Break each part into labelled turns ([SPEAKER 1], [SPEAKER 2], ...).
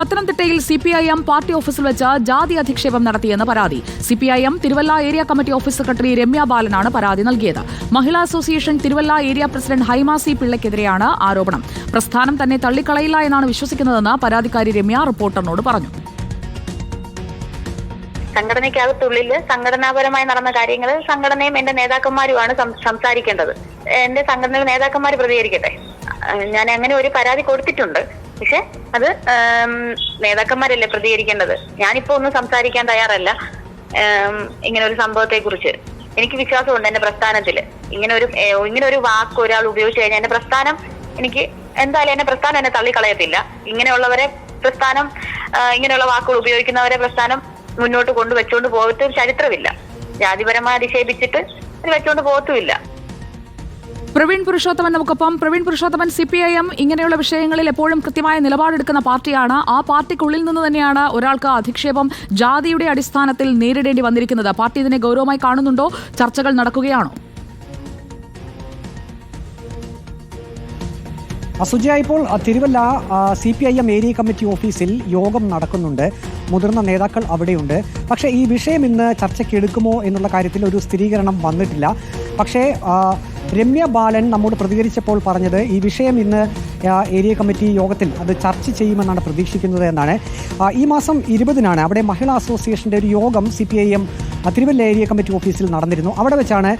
[SPEAKER 1] പത്തനംതിട്ടയിൽ CPIM party ഓഫീസിൽ വെച്ച് ജാതി അധിക്ഷേപം നടത്തിയെന്ന് പരാതി. CPIM Thiruvalla area committee office secretary Ramya ബാലനാണ് പരാതി നൽകിയത്. Mahila association Thiruvalla area president Haima C പിള്ളയ്ക്കെതിരെയാണ് ആരോപണം. പ്രസ്ഥാനം തന്നെ തള്ളിക്കളയില്ല എന്നാണ് വിശ്വസിക്കുന്നതെന്ന് പരാതിക്കാരി രമ്യ റിപ്പോർട്ടറിനോട് പറഞ്ഞു.
[SPEAKER 2] സംഘടനയ്ക്കകത്തുള്ളിൽ സംഘടനാപരമായി നടന്ന കാര്യങ്ങൾ സംഘടനയും എന്റെ നേതാക്കന്മാരുമാണ് സംസാരിക്കേണ്ടത്. എന്റെ സംഘടനയിലെ നേതാക്കന്മാർ പ്രതികരിക്കട്ടെ. ഞാൻ അങ്ങനെ ഒരു പരാതി കൊടുത്തിട്ടുണ്ട്. പക്ഷെ അത് നേതാക്കന്മാരല്ലേ പ്രതികരിക്കേണ്ടത്. ഞാനിപ്പോ ഒന്നും സംസാരിക്കാൻ തയ്യാറല്ല. ഇങ്ങനെ ഒരു സംഭവത്തെ കുറിച്ച് എനിക്ക് വിശ്വാസമുണ്ട്. എന്റെ പ്രസ്ഥാനത്തില് ഇങ്ങനെ ഒരു വാക്ക് ഒരാൾ ഉപയോഗിച്ചു കഴിഞ്ഞാൽ എന്റെ പ്രസ്ഥാനം എന്റെ പ്രസ്ഥാനം എന്നെ തള്ളിക്കളയത്തില്ല. ഇങ്ങനെയുള്ളവരെ പ്രസ്ഥാനം ഇങ്ങനെയുള്ള വാക്കുകൾ ഉപയോഗിക്കുന്നവരെ പ്രസ്ഥാനം മുന്നോട്ട് കൊണ്ടുവച്ചുകൊണ്ട് പോയിട്ട് ചരിത്രമില്ല. ജാതിപരമായി അധിക്ഷേപിച്ചിട്ട് അത് വെച്ചുകൊണ്ട് പോകത്തുമില്ല.
[SPEAKER 1] പ്രവീൺ പുരുഷോത്തമൻ നമുക്കൊപ്പം. പ്രവീൺ പുരുഷോത്തമൻ, സിപിഐഎം ഇങ്ങനെയുള്ള വിഷയങ്ങളിൽ എപ്പോഴും കൃത്യമായ നിലപാടെടുക്കുന്ന പാർട്ടിയാണ്. ആ പാർട്ടിക്കുള്ളിൽ നിന്ന് തന്നെയാണ് ഒരാൾക്ക് അധിക്ഷേപം ജാതിയുടെ അടിസ്ഥാനത്തിൽ നേരിടേണ്ടി വന്നിരിക്കുന്നത്. പാർട്ടി ഇതിനെ ഗൗരവമായി കാണുന്നുണ്ടോ? ചർച്ചകൾ നടക്കുകയാണോ?
[SPEAKER 3] സുജയ, ഇപ്പോൾ തിരുവല്ല സിപിഐഎം ഏരിയ കമ്മിറ്റി ഓഫീസിൽ യോഗം നടക്കുന്നുണ്ട്. മുതിർന്ന നേതാക്കൾ അവിടെയുണ്ട്. പക്ഷേ ഈ വിഷയം ഇന്ന് ചർച്ചയ്ക്ക് എടുക്കുമോ എന്നുള്ള കാര്യത്തിൽ ഒരു സ്ഥിരീകരണം വന്നിട്ടില്ല. പക്ഷേ രമ്യ ബാലൻ നമ്മോട് പ്രതികരിച്ചപ്പോൾ പറഞ്ഞത് ഈ വിഷയം ഇന്ന് ഏരിയ കമ്മിറ്റി യോഗത്തിൽ അത് ചർച്ച ചെയ്യുമെന്നാണ് പ്രതീക്ഷിക്കുന്നത് എന്നാണ്. ഈ മാസം 20-നാണ് അവിടെ മഹിളാ അസോസിയേഷൻ്റെ ഒരു യോഗം സിപിഐഎം തിരുവല്ല ഏരിയ കമ്മിറ്റി ഓഫീസിൽ നടന്നിരുന്നു. അവിടെ വെച്ചാണ്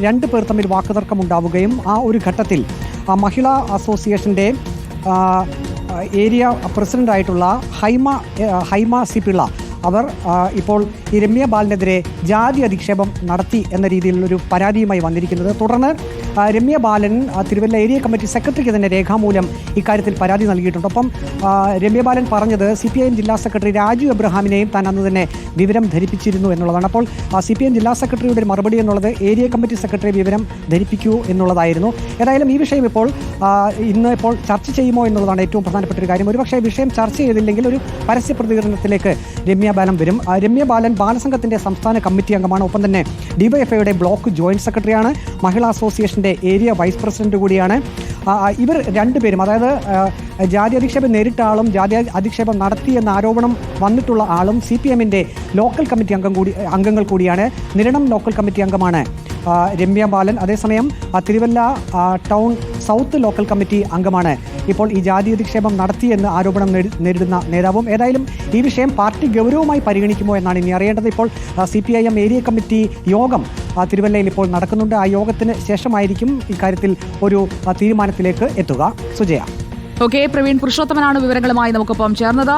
[SPEAKER 3] രണ്ട് പേർ തമ്മിൽ വാക്കുതർക്കം ഉണ്ടാവുകയും ആ ഒരു ഘട്ടത്തിൽ മഹിളാ അസോസിയേഷൻ്റെ ഏരിയ പ്രസിഡൻ്റായിട്ടുള്ള ഹൈമ സി പിള്ള അവർ ഇപ്പോൾ ഈ രമ്യ ബാലനെതിരെ ജാതി അധിക്ഷേപം നടത്തി എന്ന രീതിയിലുള്ളൊരു പരാതിയുമായി വന്നിരിക്കുന്നത്. തുടർന്ന് രമ്യ ബാലൻ തിരുവല്ല ഏരിയ കമ്മിറ്റി സെക്രട്ടറിക്ക് തന്നെ രേഖാമൂലം ഇക്കാര്യത്തിൽ പരാതി നൽകിയിട്ടുണ്ട്. ഒപ്പം രമ്യ ബാലൻ പറഞ്ഞത് സിപിഐഎം ജില്ലാ സെക്രട്ടറി രാജു എബ്രഹാമിനെയും താൻ അന്ന് തന്നെ വിവരം ധരിപ്പിച്ചിരുന്നു എന്നുള്ളതാണ്. അപ്പോൾ സിപിഐഎം ജില്ലാ സെക്രട്ടറിയുടെ മറുപടി എന്നുള്ളത് ഏരിയ കമ്മിറ്റി സെക്രട്ടറി വിവരം ധരിപ്പിക്കൂ എന്നുള്ളതായിരുന്നു. ഏതായാലും ഈ വിഷയം ഇപ്പോൾ ചർച്ച ചെയ്യുമോ എന്നുള്ളതാണ് ഏറ്റവും പ്രധാനപ്പെട്ട ഒരു കാര്യം. ഒരുപക്ഷേ വിഷയം ചർച്ച ചെയ്തില്ലെങ്കിൽ ഒരു പരസ്യ പ്രതികരണത്തിലേക്ക് രമ്യ ബാലൻ വരും. രമ്യ ബാലൻ ബാലസംഘത്തിന്റെ സംസ്ഥാന കമ്മിറ്റി അംഗമാണ്. ഒപ്പം തന്നെ ഡിവൈഎഫ്ഐയുടെ ബ്ലോക്ക് ജോയിന്റ് സെക്രട്ടറിയാണ്. മഹിളാ അസോസിയേഷന്റെ ഏരിയ വൈസ് പ്രസിഡന്റ് കൂടിയാണ്. ഇവർ രണ്ടുപേരും, അതായത് ജാതി അധിക്ഷേപം നേരിട്ട ആളും ജാതി അധിക്ഷേപം നടത്തിയെന്ന ആരോപണം വന്നിട്ടുള്ള ആളും സിപിഎമ്മിന്റെ ലോക്കൽ കമ്മിറ്റി അംഗങ്ങൾ കൂടിയാണ്. നിരണം ലോക്കൽ കമ്മിറ്റി അംഗമാണ് രമ്യ ബാലൻ. അതേസമയം Thiruvalla town south local committee അംഗമാണ് ഇപ്പോൾ ഈ ജാതി അധിക്ഷേപം നടത്തിയെന്ന് ആരോപണം നേരിടുന്ന നേതാവും. ഏതായാലും ഈ വിഷയം പാർട്ടി ഗൗരവമായി പരിഗണിക്കുമോ എന്നാണ് ഇനി അറിയേണ്ടത്. ഇപ്പോൾ സിപിഐഎം ഏരിയ കമ്മിറ്റി യോഗം തിരുവല്ലയിൽ ഇപ്പോൾ നടക്കുന്നുണ്ട്. ആ യോഗത്തിന് ശേഷമായിരിക്കും ഇക്കാര്യത്തിൽ ഒരു തീരുമാനത്തിലേക്ക് എത്തുക. സുജയ.
[SPEAKER 1] ഓക്കെ, പ്രവീൺ പുരുഷോത്തമനാണ് വിവരങ്ങളുമായി നമുക്കൊപ്പം ചേർന്നത്.